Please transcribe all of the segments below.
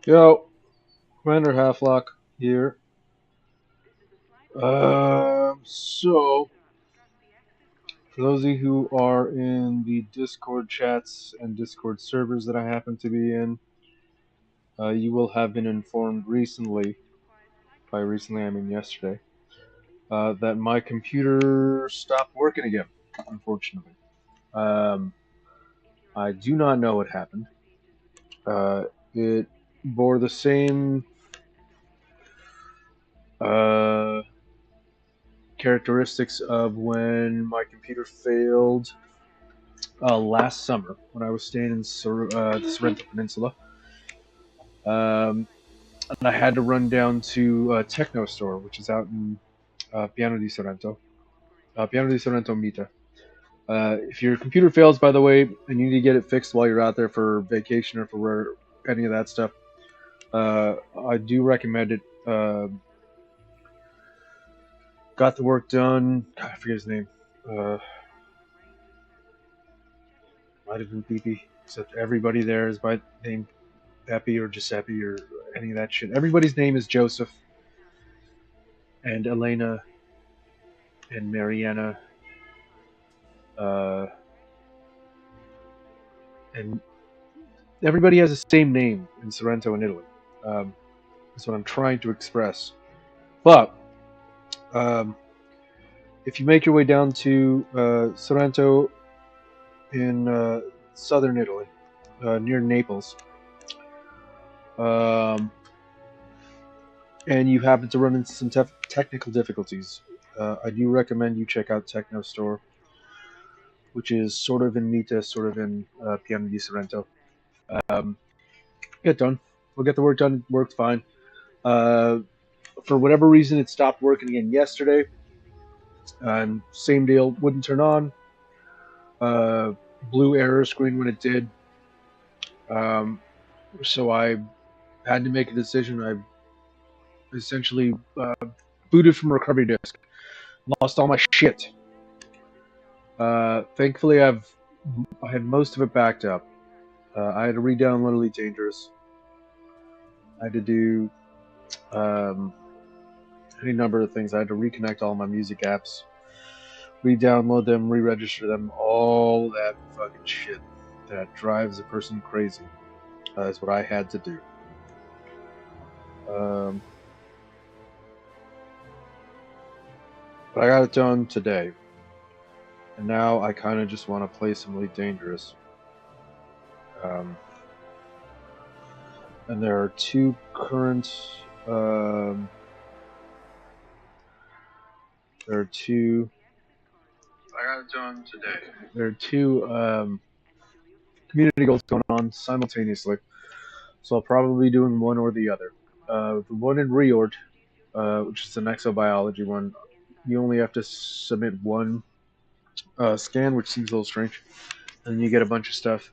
Yo, Commander Halflock here. So, for those of you who are in the Discord chats and Discord servers that I happen to be in, you will have been informed recently, by recently I mean yesterday, that my computer stopped working again, unfortunately. Um, I do not know what happened. It bore the same uh, characteristics of when my computer failed last summer when I was staying in the Sorrento Peninsula. And I had to run down to Techno Store, which is out in Piano di Sorrento. Piano di Sorrento Mita. If your computer fails, by the way, and you need to get it fixed while you're out there for vacation or for any of that stuff, I do recommend it. Got the work done. God, I forget his name. Might have been Pepe, except everybody there is by name Pepe or Giuseppe or any of that shit. Everybody's name is Joseph and Elena and Mariana, and everybody has the same name in Sorrento in Italy. That's what I'm trying to express. But if you make your way down to Sorrento in southern Italy, near Naples, and you happen to run into some technical difficulties, I do recommend you check out Techno Store, which is sort of in Mita, sort of in Piano di Sorrento. Get done. We'll get the work done. It worked fine. For whatever reason, it stopped working again yesterday. And same deal, wouldn't turn on. Blue error screen when it did. So I had to make a decision. I essentially booted from recovery disk. Lost all my shit. Thankfully, I had most of it backed up. I had to re-download Elite Dangerous. I had to do any number of things. I had to reconnect all my music apps, re-download them, re-register them, all that fucking shit that drives a person crazy. Is what I had to do. But I got it done today. And now I kind of just want to play some Elite Dangerous. And there are two current... there are two... I got it done today. There are two community goals going on simultaneously. So I'll probably be doing one or the other. The one in Reord, which is an exobiology one, you only have to submit one scan, which seems a little strange, and you get a bunch of stuff.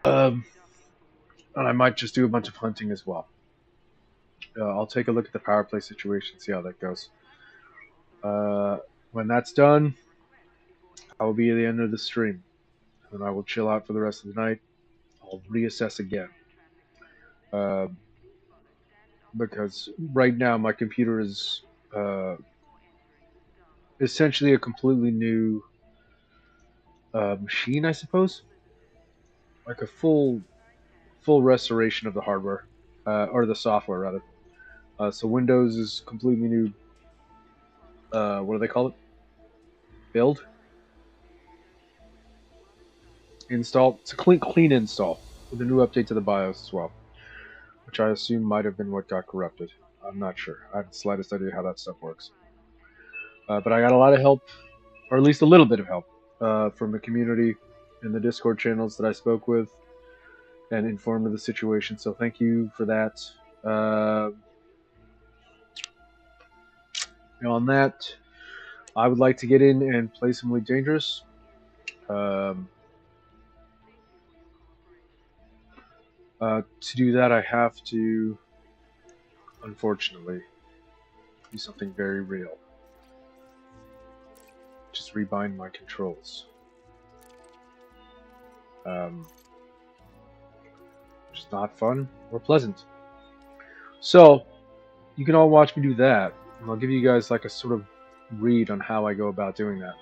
And I might just do a bunch of hunting as well. I'll take a look at the power play situation, see how that goes. When that's done, I will be at the end of the stream, and I will chill out for the rest of the night. I'll reassess again. Because right now my computer is essentially a completely new machine, I suppose. Like a full restoration of the hardware, or the software rather. So Windows is completely new. What do they call it? Build, install. It's a clean install with a new update to the BIOS as well, which I assume might have been what got corrupted. I'm not sure. I have the slightest idea how that stuff works. But I got a lot of help, or at least a little bit of help, from the community in the Discord channels that I spoke with and informed of the situation. So thank you for that. On that, I would like to get in and play some Elite Dangerous. To do that, I have to, unfortunately, do something very real. Just rebind my controls. Which which is not fun or pleasant. So you can all watch me do that, and I'll give you guys like a sort of read on how I go about doing that.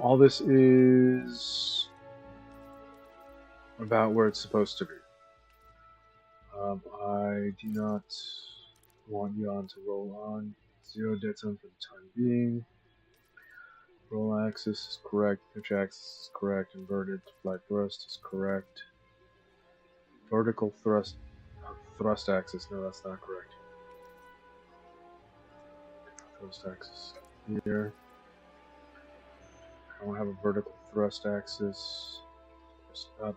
All this is about where it's supposed to be. I do not want Jan to roll on 0 dead zone for the time being. Roll axis is correct, pitch axis is correct, inverted flat thrust is correct. Vertical thrust axis, no, that's not correct. Thrust axis here. I don't have a vertical thrust axis. Thrust up.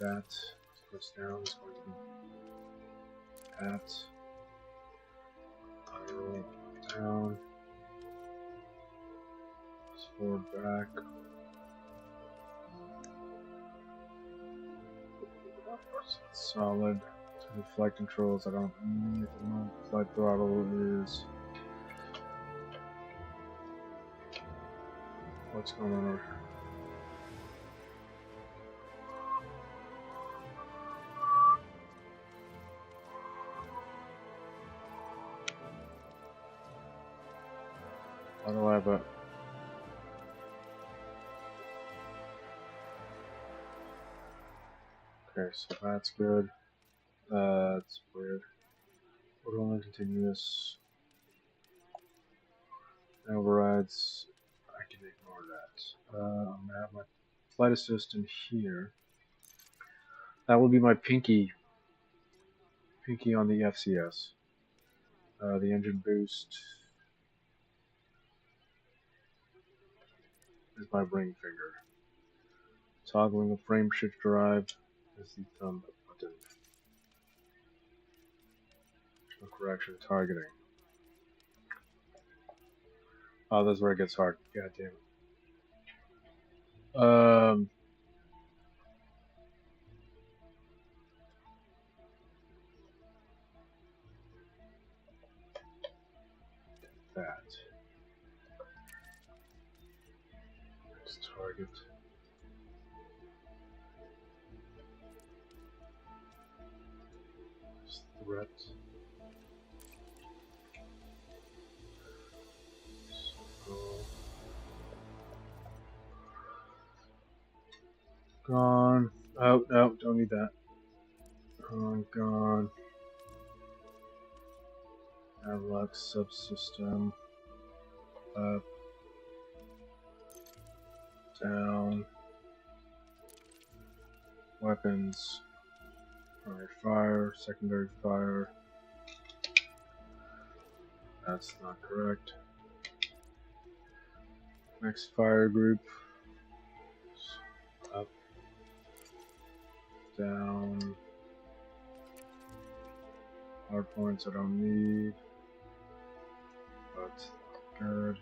That. Thrust down is going to be that. Roll down. Forward back. Solid. To the flight controls, I don't need them. Flight throttle is. What's going on over here? Why do I have a. Okay, so that's good. That's weird. Orbital and continuous. Overrides. I can ignore that. I'm gonna have my flight assistant here. That will be my pinky on the FCS. The engine boost is my ring finger. Toggling the frame shift drive is the thumb button. No correction targeting. Oh, that's where it gets hard. God damn it. That. Next target. Threat. Gone. Oh, no, don't need that. Gone. Avalok subsystem. Up. Down. Weapons. Primary fire, secondary fire. That's not correct. Next fire group. Up. Down. Hard points I don't need. But good.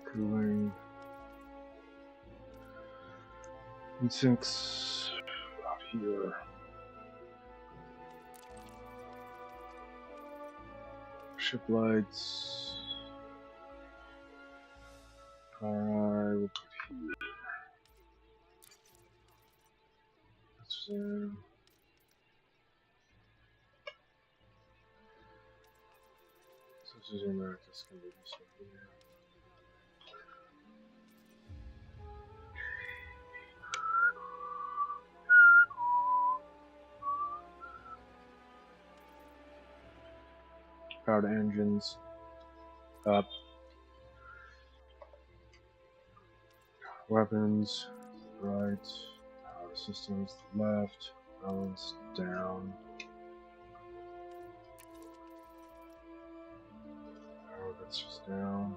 Cooling. Synths out here. Ship lights. Alright, we'll put here. Let's zoom. So zoom out, this can be this one here. Powered engines up. Weapons right. Power systems left. Balance down. Power that's just down.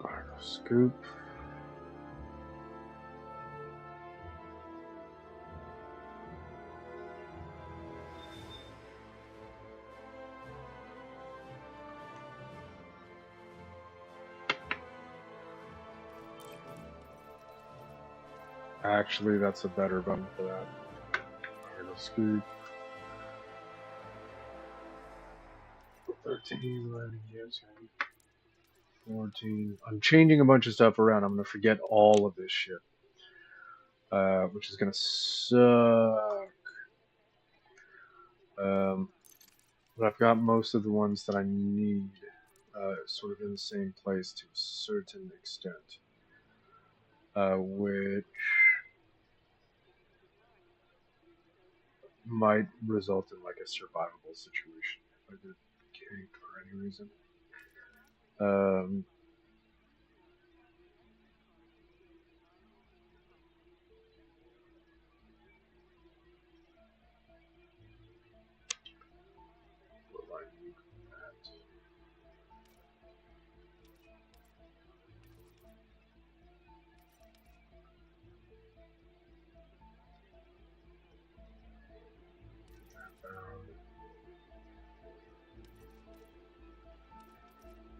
Alright, scoop. Actually, that's a better button for that. Alright, scoop. 13, 11, yes, 14. I'm changing a bunch of stuff around. I'm going to forget all of this shit. Which is going to suck. But I've got most of the ones that I need sort of in the same place to a certain extent. Which might result in like a survivable situation if I get kicked for any reason. Will I need that?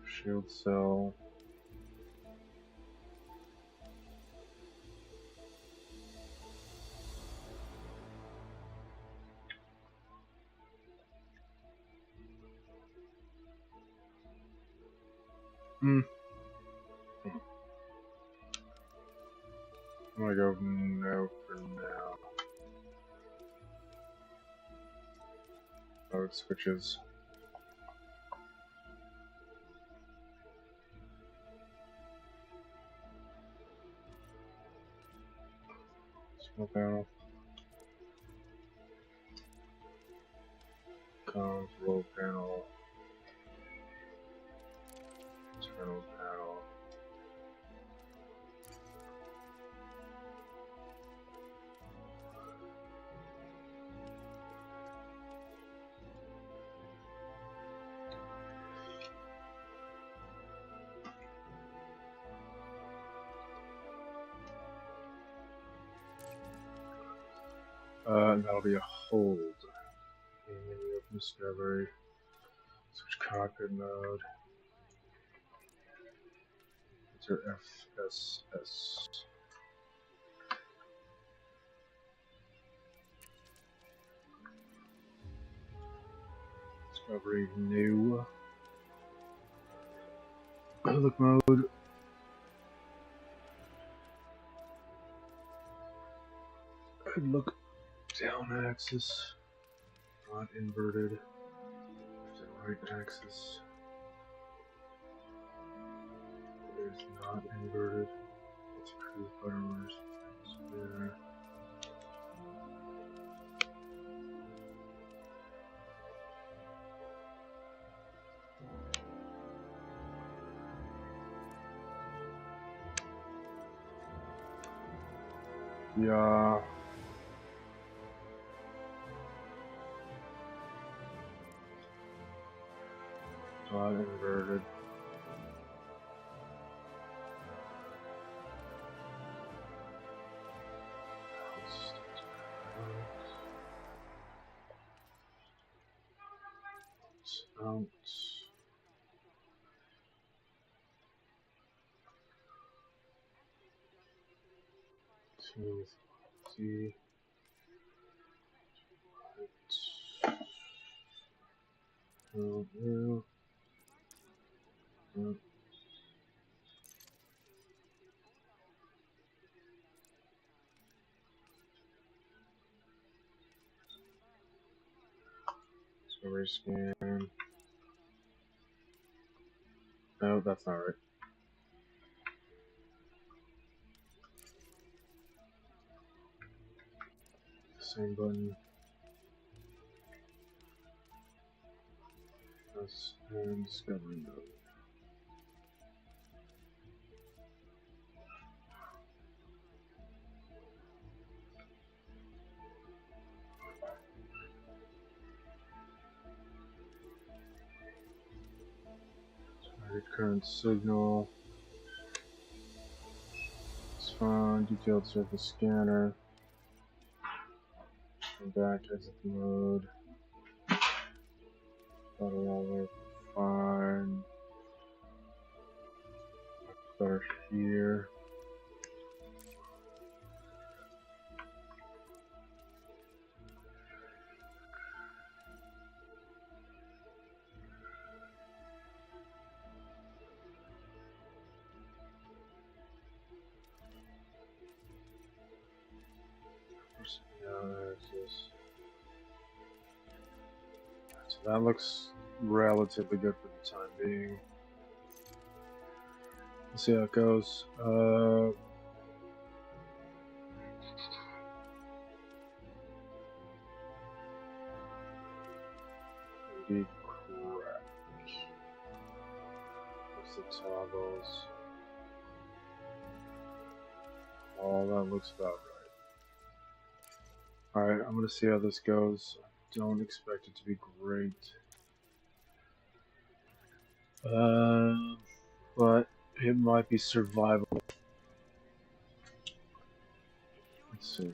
Shield cell. I'm gonna go no for now. Oh, it switches. Small panel. Comms, roll panel. Internal panel. And that'll be a hold. Menu of discovery. Switch cockpit mode. Enter FSS. Discovery new. Look mode. Could look down axis. Not inverted. Left and right axis. It is not inverted. Let's crew butterware. There. Yeah. Not inverted. Out. See. Discovery scan. No, that's not right. Same button. Press and discovery mode. Target current signal. It's fine. Detailed surface scanner. Come back, exit mode. That'll all work fine. Better here. So that looks relatively good for the time being. We'll see how it goes. Be correct. What's the toggles? Oh, that looks about right. Alright, I'm gonna see how this goes. I don't expect it to be great. But it might be survivable. Let's see.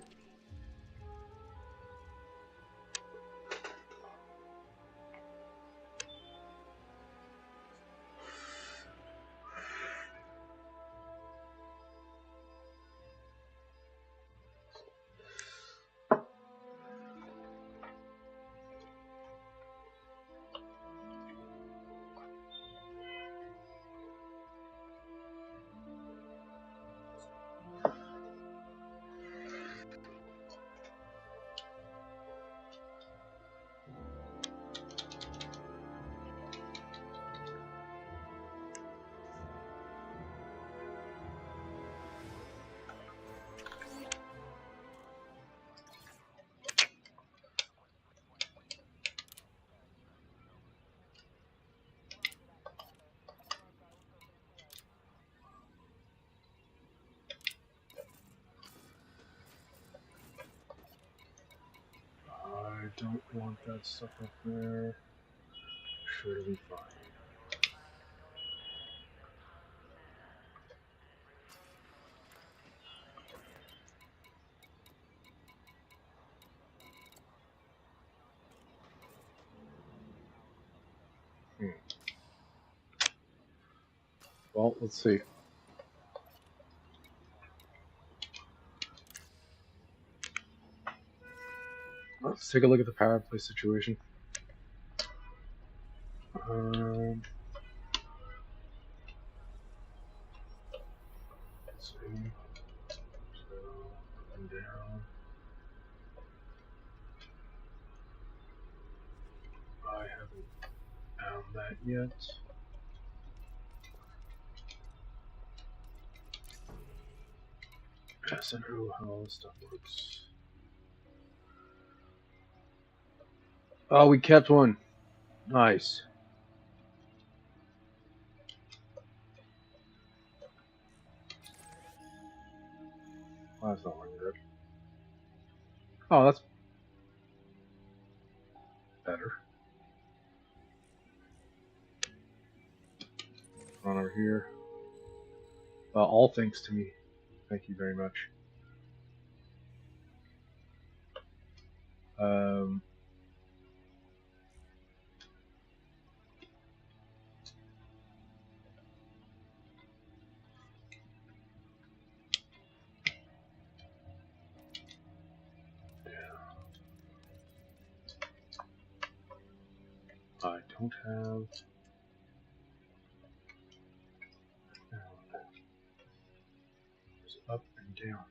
I don't want that stuff up there. Sure to be fine. Well, let's see. Let's take a look at the power play situation. Let's see. So, up and down. I haven't found that yet. Yes, I know how all this stuff works. Oh, we kept one. Nice. Oh, that's not looking good. Oh, that's better. Run over here. All thanks to me. Thank you very much. I don't have. There's up and down.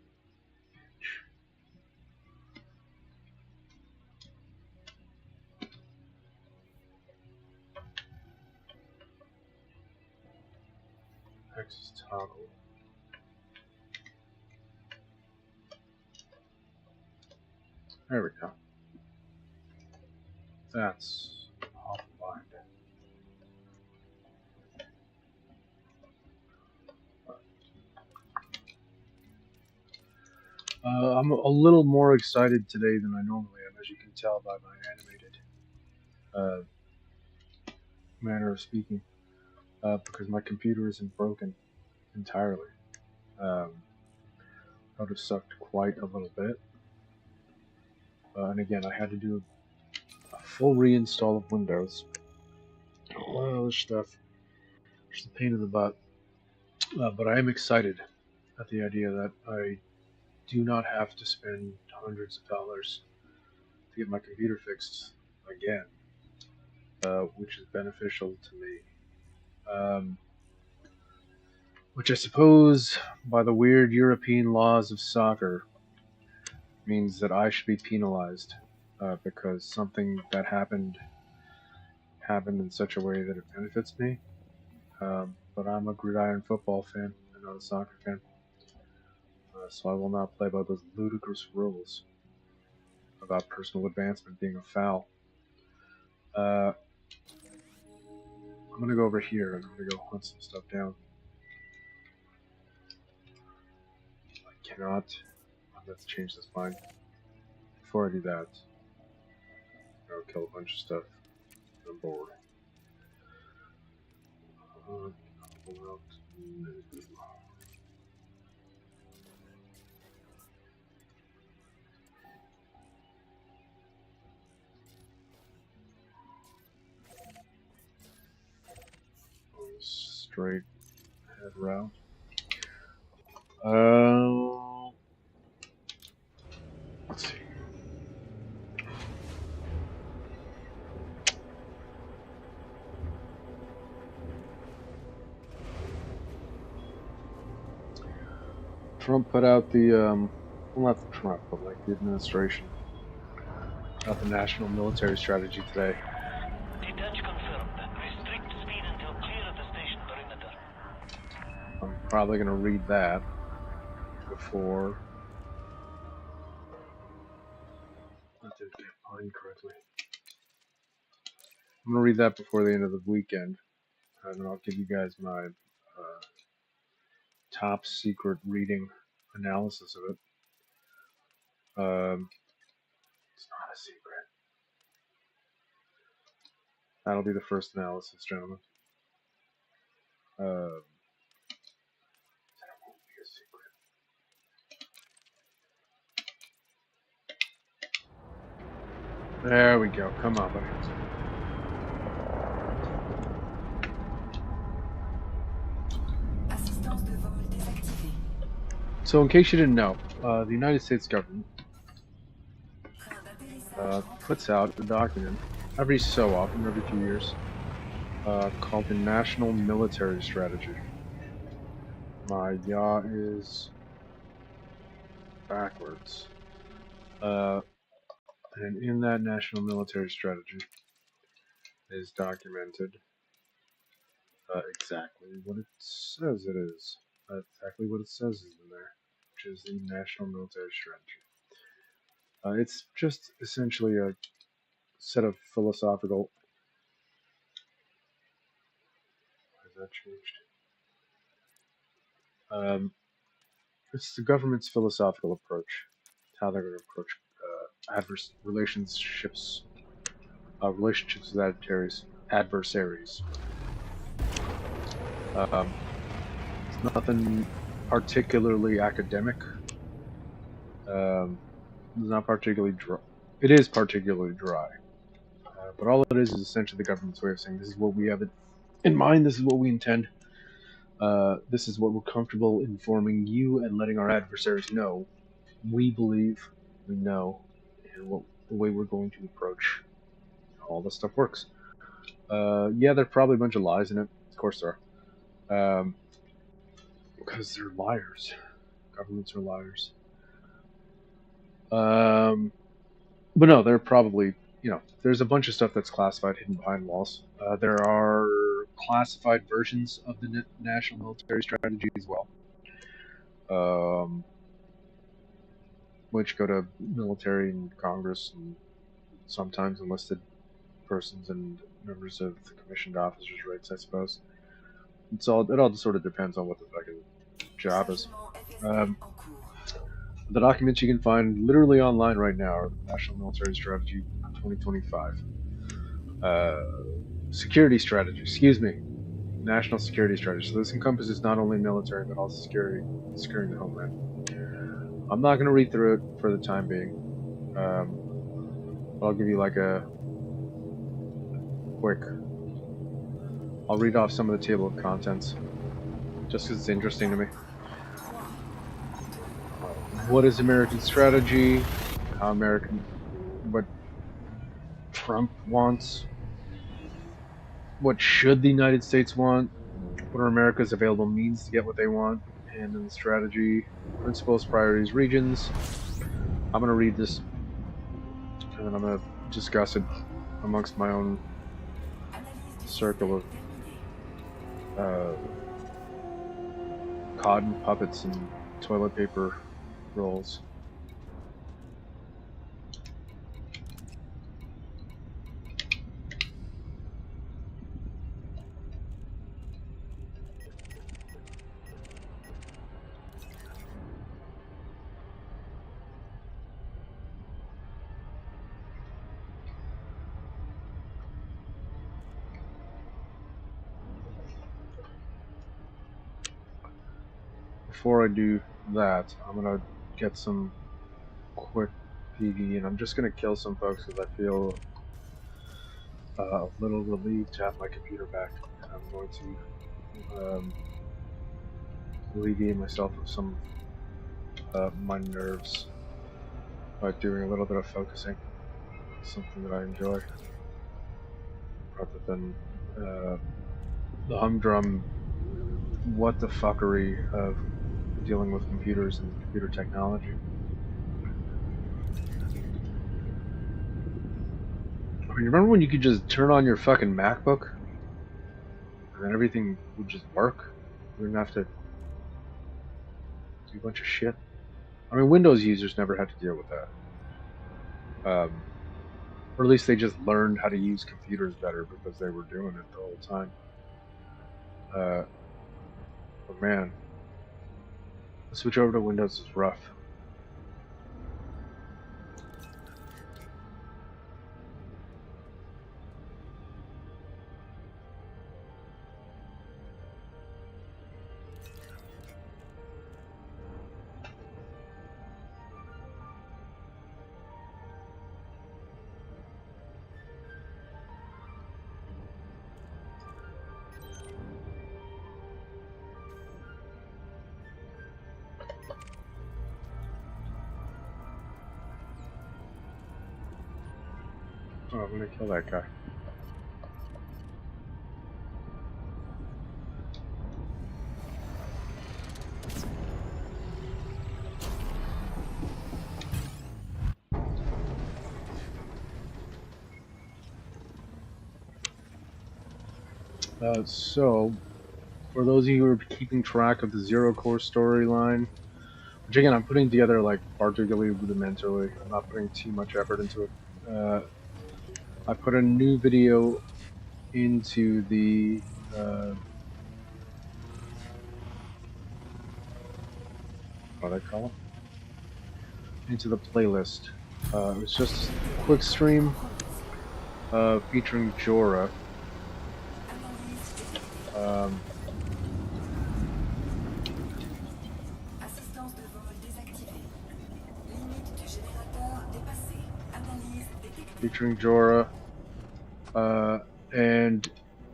Axis toggle. There we go. That's offline. I'm a little more excited today than I normally am, as you can tell by my animated manner of speaking, because my computer isn't broken entirely. That would have sucked quite a little bit. And again, I had to do a full reinstall of Windows. All that other stuff. It's a pain in the butt. But I am excited at the idea that I do not have to spend hundreds of dollars to get my computer fixed again, which is beneficial to me. Which I suppose, by the weird European laws of soccer, means that I should be penalized because something that happened happen in such a way that it benefits me. But I'm a gridiron football fan and not a soccer fan. So I will not play by those ludicrous rules about personal advancement being a foul. I'm gonna go over here and I'm gonna go hunt some stuff down. I cannot. Let's change this mind. Before I do that, I'll kill a bunch of stuff. I'm bored. Straight head route. Let's see. Trump put out the, well, not Trump, but like the administration, out the national military strategy today. Detach confirmed. Restrict speed until clear of the station perimeter. I'm probably going to read that before. I didn't get mine correctly. I'm going to read that before the end of the weekend, and I'll give you guys my top secret reading analysis of it. It's not a secret. That'll be the first analysis, gentlemen. That won't be a secret. There we go. Come on, buddy. So, in case you didn't know, the United States government puts out a document every so often, every few years, called the National Military Strategy. My yaw is backwards. And in that National Military Strategy is documented exactly what it says it is. Exactly what it says is in there, which is the National Military Strategy. It's just essentially a set of philosophical. Has that changed? It's the government's philosophical approach, how they're going to approach adverse relationships with adversaries. It's nothing particularly academic. It's not particularly dry. It is particularly dry. But all it is essentially the government's way of saying this is what we have in mind, this is what we intend, this is what we're comfortable informing you and letting our adversaries know. We believe, we know, and what the way we're going to approach all this stuff works. Yeah, there are probably a bunch of lies in it. Of course there are. Because they're liars. Governments are liars. But no, they're probably, there's a bunch of stuff that's classified, hidden behind walls. There are classified versions of the national military strategy as well, which go to military and Congress and sometimes enlisted persons and members of the commissioned officers' rights, I suppose. It all sort of depends on what the fucking job is. The documents you can find literally online right now are the National Military Strategy 2025. Security strategy, National Security Strategy. So this encompasses not only military, but also securing the homeland. I'm not going to read through it for the time being. I'll give you like a quick... I'll read off some of the table of contents, just because it's interesting to me. What is American strategy? What Trump wants? What should the United States want? What are America's available means to get what they want? And then the strategy, principles, priorities, regions. I'm going to read this, and then I'm going to discuss it amongst my own circle of cotton puppets and toilet paper rolls. Before I do that, I'm gonna get some quick PV, and I'm just gonna kill some folks because I feel a little relieved to have my computer back. And I'm going to alleviate myself of some my nerves by doing a little bit of focusing, something that I enjoy, rather than the humdrum what the fuckery of dealing with computers and computer technology. I mean, remember when you could just turn on your fucking MacBook and then everything would just work? You wouldn't have to do a bunch of shit. I mean, Windows users never had to deal with that. Or at least they just learned how to use computers better because they were doing it the whole time. But man, the switch over to Windows is rough. Oh, I'm gonna kill that guy. So, for those of you who are keeping track of the Zero Core storyline, which again I'm putting together like particularly rudimentarily, I'm not putting too much effort into it. I put a new video into the what do I call it? Into the playlist. It was just a quick stream featuring Jorah. Featuring Jorah, and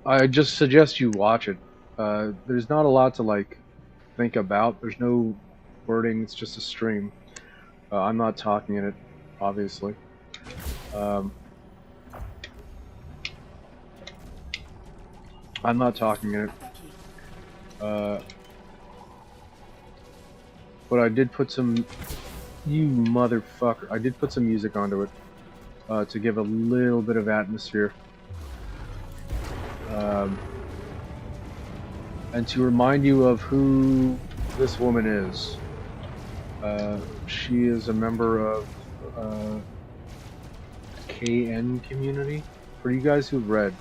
I just suggest you watch it. There's not a lot to like think about. There's no wording. It's just a stream. I'm not talking in it, obviously. I'm not talking in it. But I did put some. You motherfucker! I did put some music onto it to give a little bit of atmosphere. And to remind you of who this woman is. She is a member of KN community. For you guys who've read,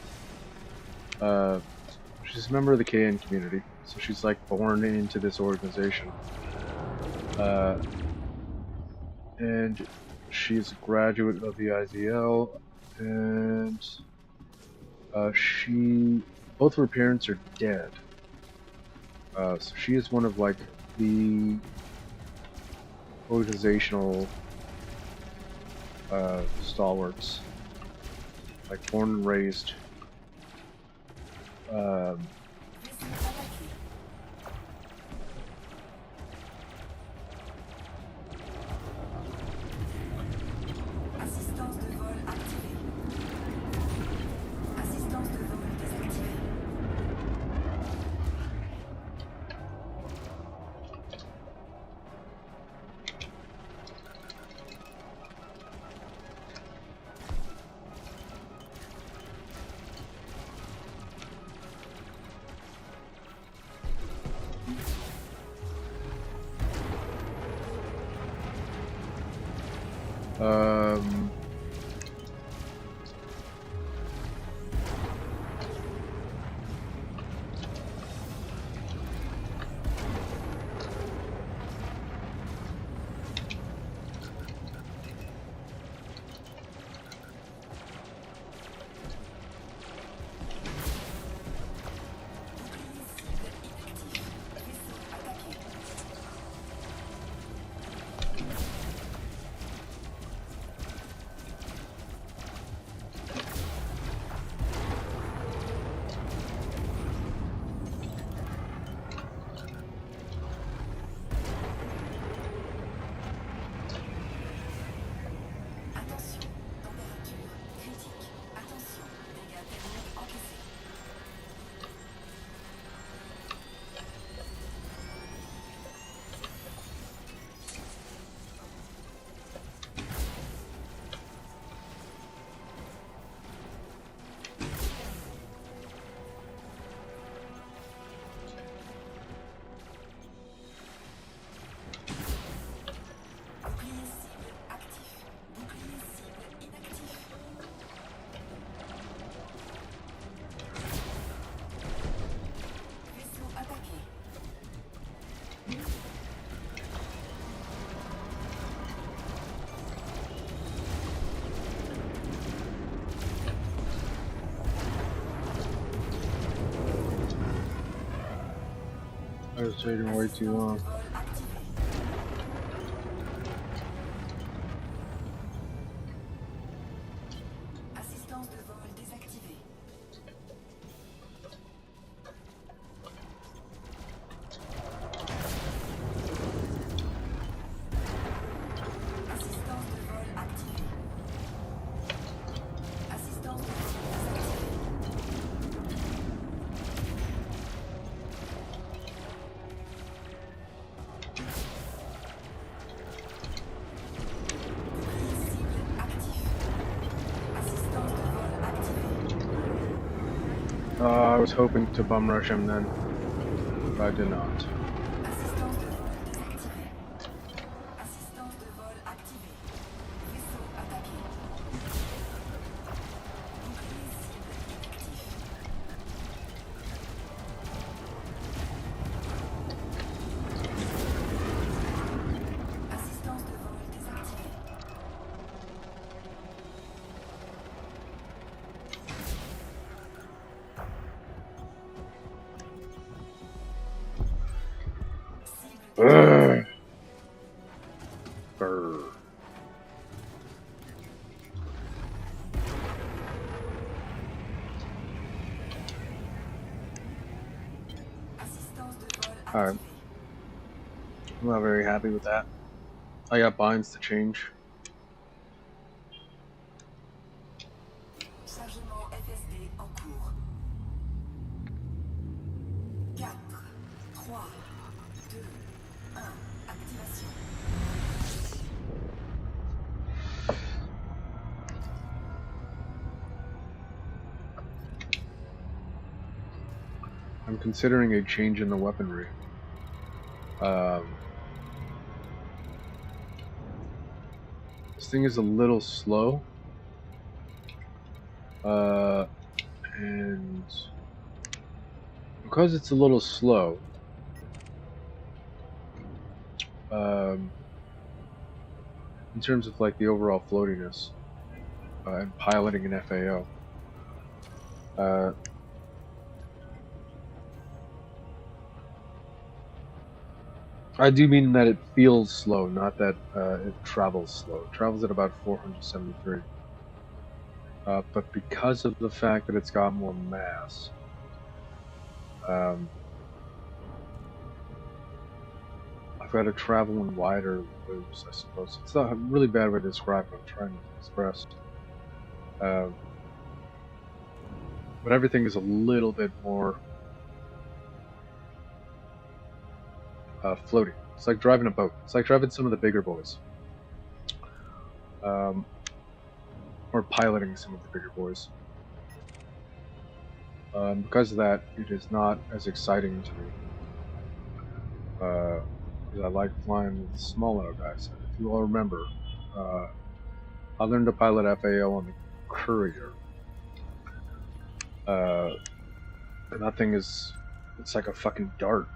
she's a member of the KN community, so she's like born into this organization. And she's a graduate of the IZL, and both of her parents are dead. So she is one of like the organizational stalwarts, like born and raised. I was taking way too long. Assistance de vol désactivée. Assistance de vol activée. Assistance de vol désactivée. Cible actif. Assistance de vol activée. I was hoping to bum rush him then, but I did not. Assistance de vol désactivée. Assistance de vol activée. Vaisseau attaqué. Bouclier cible inactif. Assistance de vol désactivée. Cible Ugh. Brr. Assistance de vol Alright, activée. I'm not very happy with that. I got binds to change. Chargement FSD en cours. 4, 3, 2, 1. Activation. I'm considering a change in the weaponry. This thing is a little slow. And because it's a little slow, in terms of like the overall floatiness and piloting an FAO, I do mean that it feels slow, not that it travels slow. It travels at about 473. But because of the fact that it's got more mass, I've got to travel in wider loops, I suppose. It's not a really bad way to describe what I'm trying to express. But everything is a little bit more floaty. It's like driving a boat. It's like driving some of the bigger boys. Or piloting some of the bigger boys. Because of that, it is not as exciting to me. Because I like flying with smaller guys. If you all remember, I learned to pilot FAO on the Courier. And that thing is, it's like a fucking dart.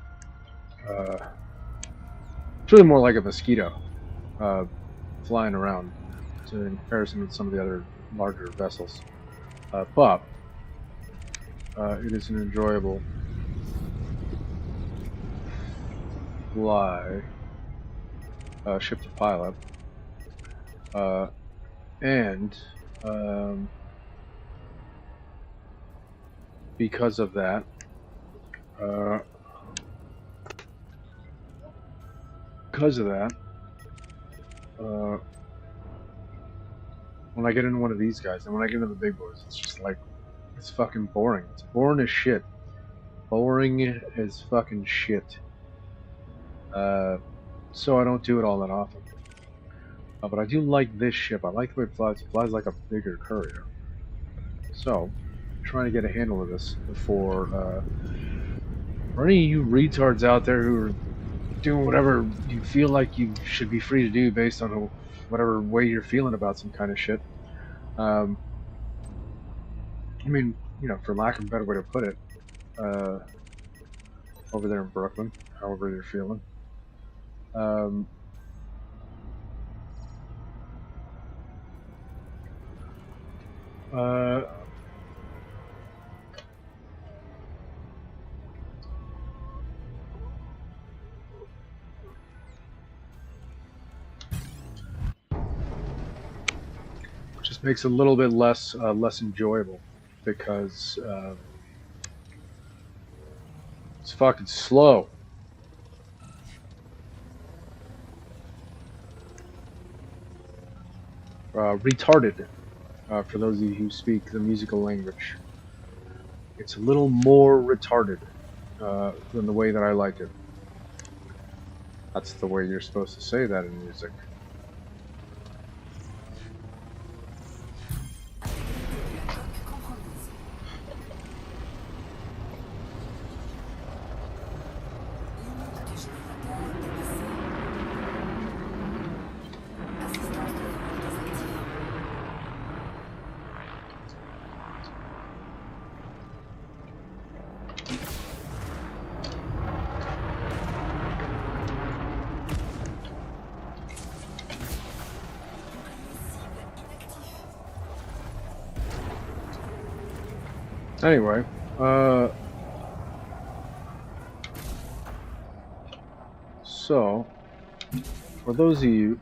It's really more like a mosquito flying around in comparison with some of the other larger vessels. But it is an enjoyable fly ship to pilot. And because of that, when I get into one of these guys, and when I get into the big boys, it's just like, it's fucking boring. It's boring as shit. Boring as fucking shit. So I don't do it all that often. But I do like this ship. I like the way it flies. It flies like a bigger Courier. So, I'm trying to get a handle of this before, for any of you retards out there who are doing whatever you feel like you should be free to do based on whatever way you're feeling about some kind of shit. I mean, you know, for lack of a better way to put it, over there in Brooklyn, however you're feeling. Makes it a little bit less enjoyable because it's fucking slow. Retarded, for those of you who speak the musical language. It's a little more retarded than the way that I like it. That's the way you're supposed to say that in music. Intégrité de la coque compromise. Limite du générateur dépassée. Assistance de vol désactivée. Bouclier cible inactif. Anyway, so for those of you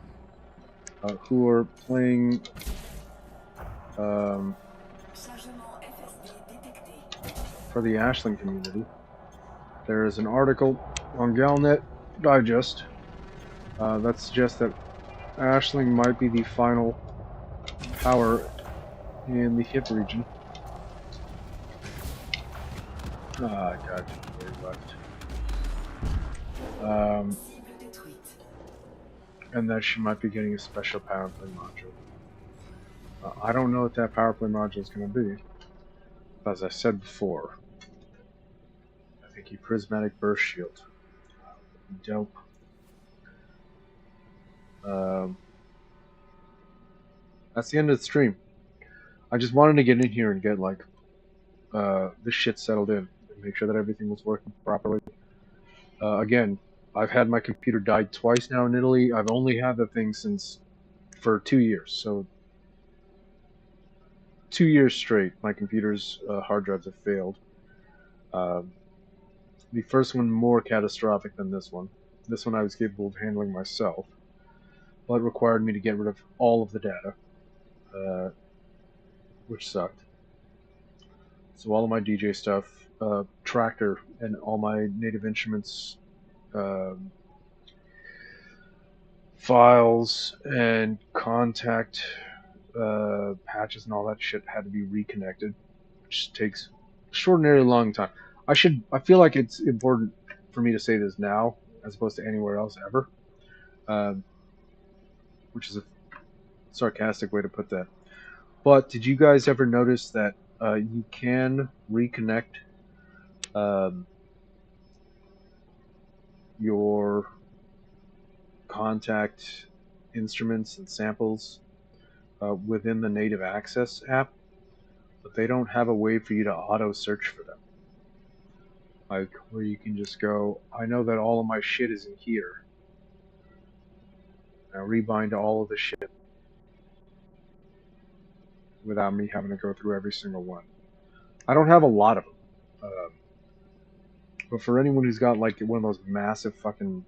who are playing Chargement FSD détecté. for the Ashling community, there is an article on Galnet Digest that suggests that Ashling might be the final power in the hip region. Ah, God, where he left. Cible détruite. And that she might be getting a special power play module. I don't know what that power play module is going to be. But as I said before, I think a prismatic burst shield. Dope. That's the end of the stream. I just wanted to get in here and get like this shit settled in and make sure that everything was working properly. Again, I've had my computer died twice now in Italy. I've only had the thing for 2 years, so 2 years straight my computer's hard drives have failed. The first one more catastrophic than this one. This one I was capable of handling myself, but it required me to get rid of all of the data, which sucked. So all of my DJ stuff, Tractor, and all my Native Instruments files and contact patches and all that shit had to be reconnected, which takes extraordinarily long time. I feel like it's important for me to say this now as opposed to anywhere else ever, which is a sarcastic way to put that. But did you guys ever notice that you can reconnect your contact instruments and samples within the Native Access app, but they don't have a way for you to auto search for them? Like, where you can just go, I know that all of my shit is in here. Now rebind all of the shit without me having to go through every single one. I don't have a lot of them. But for anyone who's got like one of those massive fucking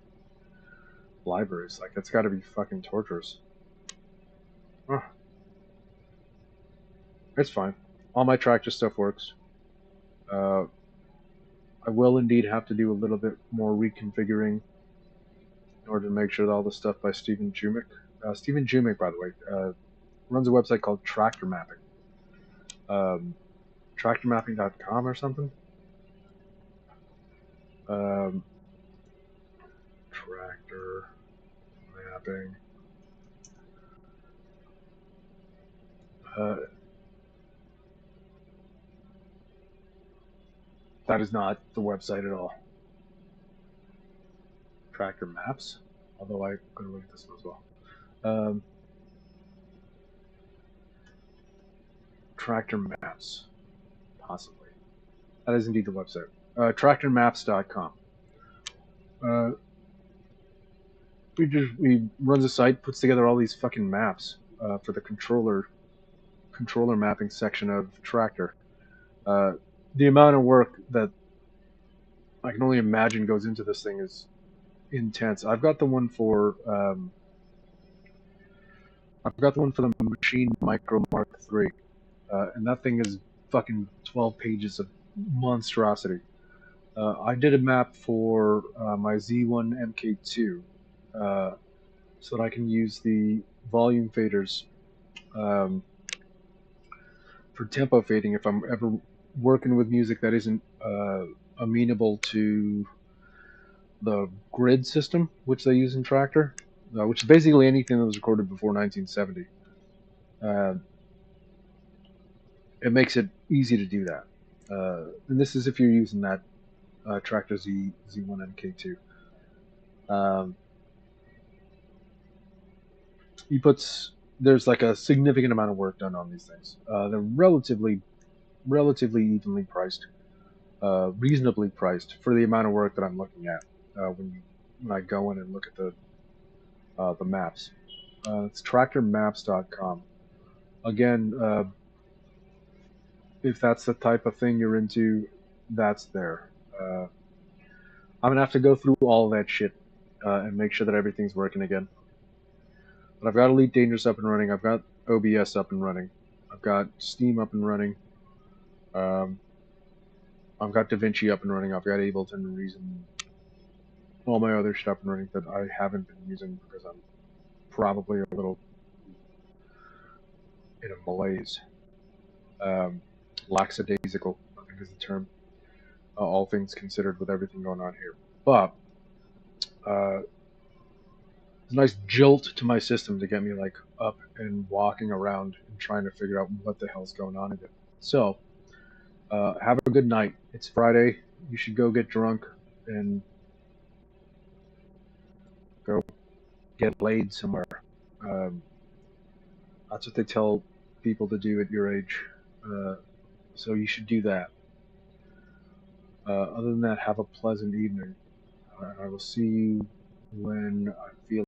libraries, like that's got to be fucking torturous. It's fine. All my Tractor stuff works. I will indeed have to do a little bit more reconfiguring in order to make sure that all the stuff by Stephen Jumick. Stephen Jumick, by the way, runs a website called Tractor Mapping. Tractormapping.com or something. Tractor mapping. That is not the website at all. Tractor Maps, although I'm going to look at this one as well. Tractor Maps, possibly. That is indeed the website. Tractormaps.com. He runs a site, puts together all these fucking maps for the controller mapping section of Tractor. The amount of work that I can only imagine goes into this thing is intense. I've got the one for the Machine Micro Mark III, and that thing is fucking 12 pages of monstrosity. I did a map for my Z1 MK2, so that I can use the volume faders for tempo fading if I'm ever working with music that isn't amenable to the grid system, which they use in Tractor, which is basically anything that was recorded before 1970. It makes it easy to do that. And this is if you're using that Tractor Z1 MK2. He puts there's like a significant amount of work done on these things. They're relatively evenly priced, reasonably priced for the amount of work that I'm looking at when I go in and look at the maps. It's tractormaps.com. Again, if that's the type of thing you're into, that's there. I'm gonna have to go through all that shit and make sure that everything's working again. But I've got Elite Dangerous up and running. I've got OBS up and running. I've got Steam up and running. I've got Davinci up and running. I've got Ableton and Reason, all my other stuff and running that I haven't been using because I'm probably a little in a malaise. Lackadaisical, I think is the term. All things considered with everything going on here. But it's a nice jolt to my system to get me like up and walking around and trying to figure out what the hell's going on again. So, have a good night. It's Friday. You should go get drunk and go get laid somewhere. That's what they tell people to do at your age. So you should do that. Other than that, have a pleasant evening. I will see you when I feel